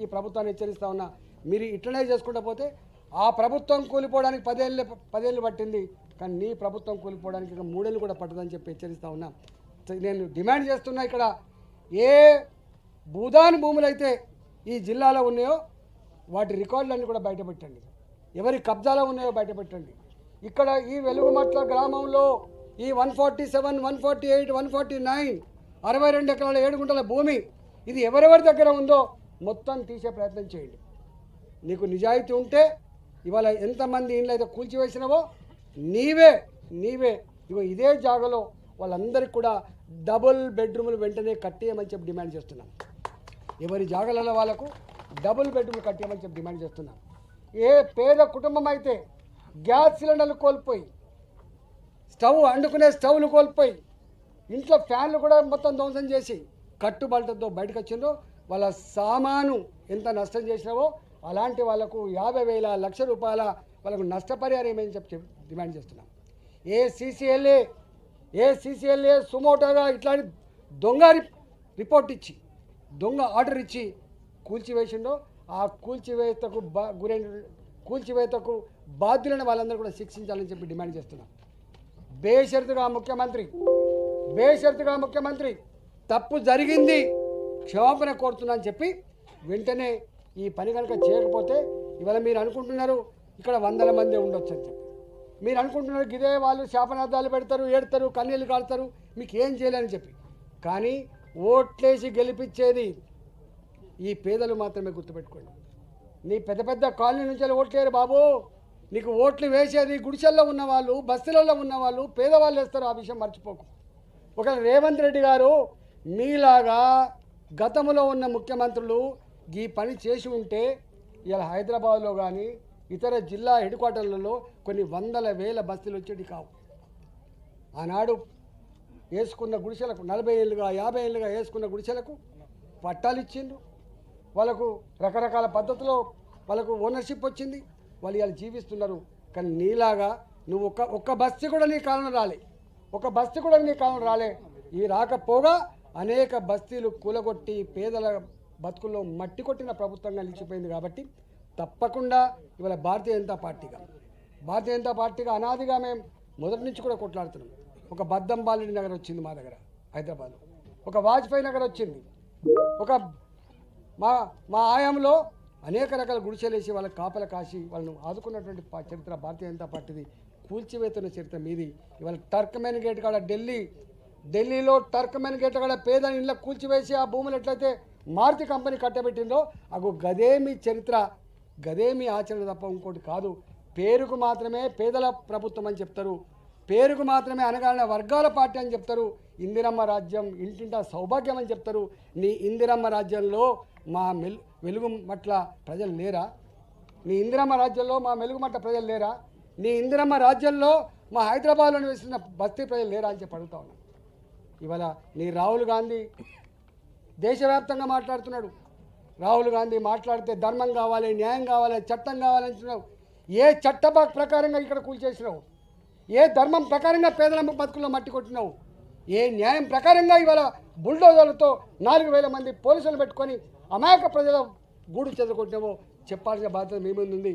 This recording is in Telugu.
ఈ ప్రభుత్వాన్ని హెచ్చరిస్తా ఉన్నా. మీరు ఇట్లనే చేసుకుంటూ పోతే ఆ ప్రభుత్వం కూలిపోవడానికి 10 ఏళ్ళు పట్టింది, కానీ నీ ప్రభుత్వం కూలిపోవడానికి ఇంకా 3 ఏళ్ళు కూడా పట్టదని చెప్పి హెచ్చరిస్తా ఉన్నా. నేను డిమాండ్ చేస్తున్నా, ఇక్కడ ఏ భూదాన్ భూములు అయితే ఈ జిల్లాలో ఉన్నాయో వాటి రికార్డులన్నీ కూడా బయటపెట్టండి, ఎవరి కబ్జాలో ఉన్నాయో బయటపెట్టండి. ఇక్కడ ఈ వెలుగుమట్ల గ్రామంలో ఈ 147, 148, 149 62 ఎకరాల 7 గుంటల భూమి ఇది ఎవరెవరి దగ్గర ఉందో మొత్తం తీసే ప్రయత్నం చేయండి. నీకు నిజాయితీ ఉంటే ఇవాళ ఎంతమంది ఇండ్లు అయితే కూల్చివేసినావో నీవే ఇగో ఇదే జాగాలో వాళ్ళందరికీ కూడా డబుల్ బెడ్రూములు వెంటనే కట్టేయమని చెప్పి డిమాండ్ చేస్తున్నాం. ఎవరి జాగాలలో వాళ్ళకు డబుల్ బెడ్రూములు కట్టేయమని చెప్పి డిమాండ్ చేస్తున్నాం. ఏ పేద కుటుంబం అయితే గ్యాస్ సిలిండర్లు కోల్పోయి, వండుకునే స్టవ్లు కోల్పోయి, ఇంట్లో ఫ్యాన్లు కూడా మొత్తం ధ్వంసం చేసి కట్టుబట్టతో బయటకు వచ్చిందో వాళ్ళ సామాను ఎంత నష్టం చేసినావో అలాంటి వాళ్ళకు 50,000 లక్ష రూపాయల వాళ్ళకు నష్టపరిహారం ఏమని చెప్పి డిమాండ్ చేస్తున్నాం. ఏ సీసీఎల్ఏ సుమోటోగా ఇట్లాంటి దొంగ రిపోర్ట్ ఇచ్చి దొంగ ఆర్డర్ ఇచ్చి కూల్చివేసిండో ఆ కూల్చివేతకు బాధ్యులైన వాళ్ళందరూ కూడా శిక్షించాలని చెప్పి డిమాండ్ చేస్తున్నాం. బేషరతుగా ముఖ్యమంత్రి తప్పు జరిగింది, క్షమాపణ కోరుతున్నా అని చెప్పి వెంటనే ఈ పని కనుక చేయకపోతే ఇవాళ మీరు అనుకుంటున్నారు ఇక్కడ 100 మంది ఉండొచ్చు అని చెప్పి, మీరు అనుకుంటున్నారు ఇదే వాళ్ళు శాపనార్థాలు పెడతారు, ఏడతారు, కన్నీళ్ళు కాలుతారు, మీకు ఏం చేయాలని చెప్పి. కానీ ఓట్లేసి గెలిపించేది ఈ పేదలు మాత్రమే, గుర్తుపెట్టుకోండి. నీ పెద్ద కాలనీ నుంచి ఓట్లేరు బాబు, నీకు ఓట్లు వేసేది గుడిసెల్లో ఉన్నవాళ్ళు, బస్తీలలో ఉన్నవాళ్ళు, పేదవాళ్ళు వేస్తారు. ఆ విషయం మర్చిపోకు. ఒకవేళ రేవంత్ రెడ్డి గారు మీలాగా గతంలో ఉన్న ముఖ్యమంత్రులు ఈ పని చేసి ఉంటే ఇలా హైదరాబాద్లో కానీ ఇతర జిల్లా హెడ్ క్వార్టర్లలో కొన్ని 100,000 బస్తీలు వచ్చేటి కావు. ఆనాడు వేసుకున్న గుడిసెలకు 40 ఏళ్ళుగా 50 ఏళ్ళుగా వేసుకున్న గుడిసెలకు పట్టాలు ఇచ్చిండ్రు, వాళ్ళకు రకరకాల పద్ధతిలో వాళ్ళకు ఓనర్షిప్ వచ్చింది, వాళ్ళు ఇలా జీవిస్తున్నారు. కానీ నీలాగా నువ్వు ఒక్క బస్తీ కూడా నీ కాలంలో రాలే. ఈ రాకపోగా అనేక బస్తీలు కూలగొట్టి పేదల బతుకుల్లో మట్టి కొట్టిన ప్రభుత్వంగా నిలిచిపోయింది. కాబట్టి తప్పకుండా ఇవాళ భారతీయ జనతా పార్టీగా అనాదిగా మేము మొదటి నుంచి కూడా కొట్లాడుతున్నాం. ఒక బద్దంబాలిడి నగర్ వచ్చింది మా దగ్గర హైదరాబాద్లో, ఒక వాజ్పేయి నగర్ వచ్చింది, ఒక మా ఆయంలో అనేక రకాల గుడిసెలేసి వాళ్ళకి కాపల కాసి వాళ్ళను ఆదుకున్నటువంటి చరిత్ర భారతీయ జనతా పార్టీది. కూల్చివేతున్న చరిత్ర మీది. ఇవాళ టర్క్మెన్ గేట్ కాడ ఢిల్లీలో టర్క్మెన్ గేట్ కాడ పేద ఇళ్ళ కూల్చివేసి ఆ భూములు ఎట్లయితే మారుతి కంపెనీ కట్టబెట్టిందో గదే మీ చరిత్ర, గదే మీ ఆచరణ తప్ప ఇంకోటి కాదు. పేరుకు మాత్రమే పేదల ప్రభుత్వం అని చెప్తారు, పేరుకు మాత్రమే అనగానే వర్గాల పార్టీ అని చెప్తారు. ఇందిరమ్మ రాజ్యం ఇంటింటా సౌభాగ్యం అని చెప్తారు. నీ ఇందిరమ్మ రాజ్యంలో మా వెలుగుమట్ల ప్రజలు లేరా? నీ ఇందిరమ్మ రాజ్యంలో మా వెలుగుమట్ల ప్రజలు లేరా? నీ ఇందిరమ్మ రాజ్యంలో మా హైదరాబాద్లో నివసిస్తున్న బస్తీ ప్రజలు లేరా అని చెప్పి అడుగుతా ఉన్నా. ఇవాళ నీ రాహుల్ గాంధీ దేశవ్యాప్తంగా మాట్లాడుతున్నాడు. రాహుల్ గాంధీ మాట్లాడితే ధర్మం కావాలి, న్యాయం కావాలి, చట్టం కావాలంటున్నావు. ఏ చట్ట ప్రకారంగా ఇక్కడ కూల్చేసినావు? ఏ ధర్మం ప్రకారంగా పేదల బతుకుల్లో మట్టి కొట్టినావు? ఏ న్యాయం ప్రకారంగా ఇవాళ బుల్డోజర్లతో 4,000 మంది పోలీసులు పెట్టుకొని అమాయక ప్రజల గూడు చెదరగొట్టినావో చెప్పాల్సిన బాధ్యత మీ ముందు ఉంది.